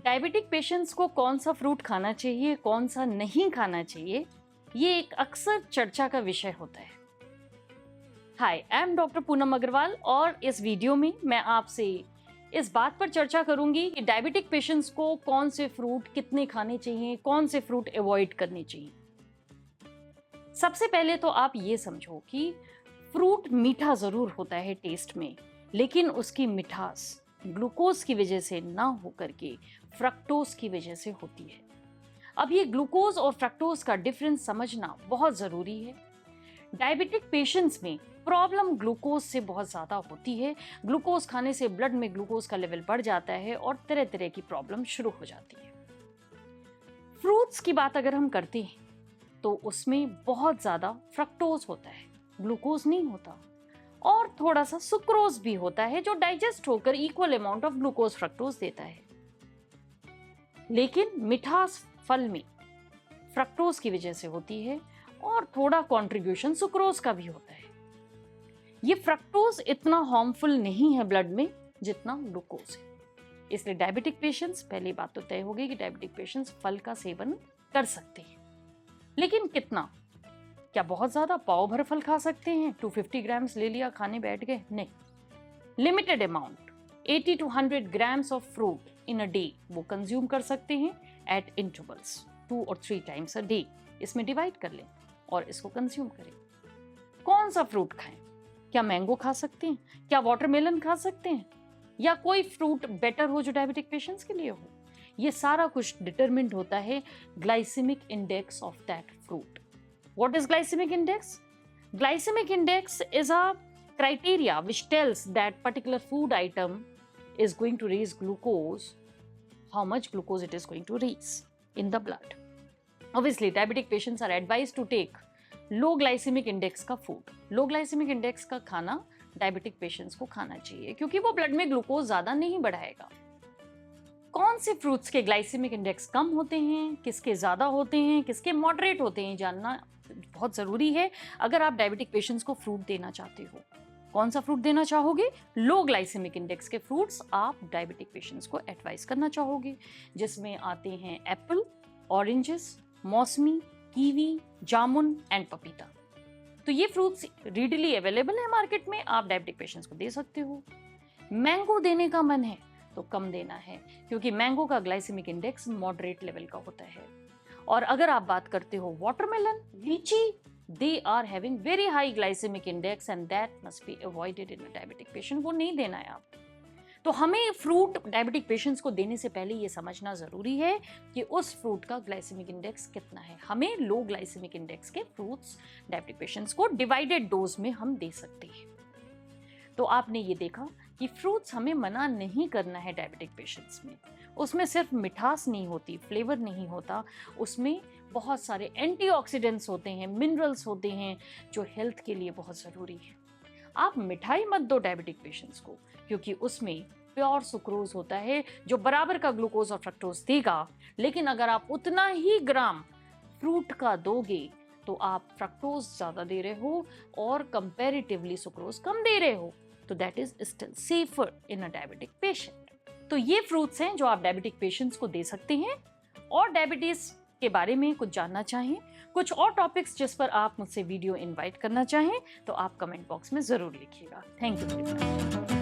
Diabetic patients को कौन सा फ्रूट खाना चाहिए, कौन सा नहीं खाना चाहिए, ये एक अक्सर चर्चा का विषय होता है। Hi, I am doctor Poonam Agarwal और इस वीडियो में मैं आपसे इस बात पर चर्चा करूंगी कि डायबिटिक पेशेंट्स को कौन से फ्रूट कितने खाने चाहिए, कौन से फ्रूट अवॉइड करने चाहिए। सबसे पहले तो आप ये समझो कि फ्रूट मीठा जरूर होता है टेस्ट में, लेकिन उसकी मिठास ग्लूकोज की वजह से ना होकर के फ्रक्टोज की वजह से होती है। अब ये ग्लूकोज और फ्रक्टोज का डिफरेंस समझना बहुत जरूरी है। डायबिटिक पेशेंट्स में प्रॉब्लम ग्लूकोज से बहुत ज्यादा होती है। ग्लूकोज खाने से ब्लड में ग्लूकोज का लेवल बढ़ जाता है और तरह तरह की प्रॉब्लम शुरू हो जाती है। फ्रूट्स की बात अगर हम करते हैं तो उसमें बहुत ज्यादा फ्रक्टोज होता है, ग्लूकोज नहीं होता, और थोड़ा सा सुक्रोज भी होता है जो डाइजेस्ट होकर equal amount of glucose fructose देता है। लेकिन मिठास फल में फ्रक्टोज की वजह से होती है और थोड़ा कंट्रीब्यूशन सुक्रोज का भी होता है। ये फ्रक्टोज इतना हार्मफुल नहीं है ब्लड में जितना ग्लूकोज है। इसलिए डायबिटिक पेशेंट्स, पहली बात तो तय हो गई कि डायबिटिक पेशेंट्स फल का सेवन कर सकते हैं, लेकिन कितना? क्या बहुत ज्यादा पाव भर फल खा सकते हैं? 250 ग्राम्स ले लिया, खाने बैठ गए? नहीं, limited amount 80 to 100 grams of fruit in a day वो कंज्यूम कर सकते हैं eight intervals 2 or 3 times a day. इसमें डिवाइड कर लें और इसको कंज्यूम करें। कौन सा फ्रूट खाएं? क्या मैंगो खा सकते हैं? क्या वाटरमेलन खा सकते हैं? या कोई फ्रूट बेटर हो जो डायबिटिक पेशेंट्स के लिए हो? ये सारा कुछ डिटरमिन्ड होता है glycemic index of that fruit. What is glycemic index? Glycemic index is a criteria which tells that particular food item is going to raise glucose, how much glucose it is going to raise in the blood. Obviously, diabetic patients are advised to take low glycemic index का food. Low glycemic index का खाना diabetic patients को खाना चाहिए क्योंकि वो blood में glucose ज़्यादा नहीं बढ़ाएगा। कौन से फ्रूट्स के ग्लाइसेमिक इंडेक्स कम होते हैं, किसके ज़्यादा होते हैं, किसके मॉडरेट होते हैं, जानना बहुत ज़रूरी है अगर आप डायबिटिक पेशेंट्स को फ्रूट देना चाहते हो। कौन सा फ्रूट देना चाहोगे? लो ग्लाइसेमिक इंडेक्स के फ्रूट्स आप डायबिटिक पेशेंट्स को एडवाइस करना चाहोगे, जिसमें आते हैं एप्पल, ऑरेंजेस, मौसमी, कीवी, जामुन एंड पपीता। तो ये फ्रूट्स रीडली अवेलेबल है मार्केट में, आप डायबिटिक पेशेंट्स को दे सकते हो। मैंगो देने का मन है तो कम देना है क्योंकि मैंगो का ग्लाइसेमिक इंडेक्स मॉडरेट लेवल का होता है। और अगर आप बात करते हो watermelon, lychee, they are having very high glycemic index and that must be avoided in a diabetic patient. वो नहीं देना है आप। तो हमें फ्रूट डायबिटिक पेशेंट्स को देने से पहले ये समझना जरूरी है कि उस फ्रूट का ग्लाइसेमिक इंडेक्स कितना है। हमें लो ग्लाइसेमिक इंडेक्स के फ्रूट्स डायबिटिक पेशेंट्स को डिवाइडेड डोज में हम दे सकते हैं। तो आपने ये देखा कि फ्रूट्स हमें मना नहीं करना है डायबिटिक पेशेंट्स में। उसमें सिर्फ मिठास नहीं होती, फ्लेवर नहीं होता, उसमें बहुत सारे एंटीऑक्सीडेंट्स होते हैं, मिनरल्स होते हैं जो हेल्थ के लिए बहुत ज़रूरी है। आप मिठाई मत दो डायबिटिक पेशेंट्स को क्योंकि उसमें प्योर सुक्रोज होता है जो बराबर का ग्लूकोज और फ्रक्टोज देगा, लेकिन अगर आप उतना ही ग्राम फ्रूट का दोगे तो आप फ्रक्टोज ज़्यादा दे रहे हो और कंपैरेटिवली सुक्रोज कम दे रहे हो, तो that is still safer in a diabetic patient. तो ये फ्रूट्स हैं जो आप डायबिटिक पेशेंट्स को दे सकते हैं। और डायबिटीज के बारे में कुछ जानना चाहें, कुछ और टॉपिक्स जिस पर आप मुझसे वीडियो इनवाइट करना चाहें, तो आप कमेंट बॉक्स में जरूर लिखिएगा। Thank you very much.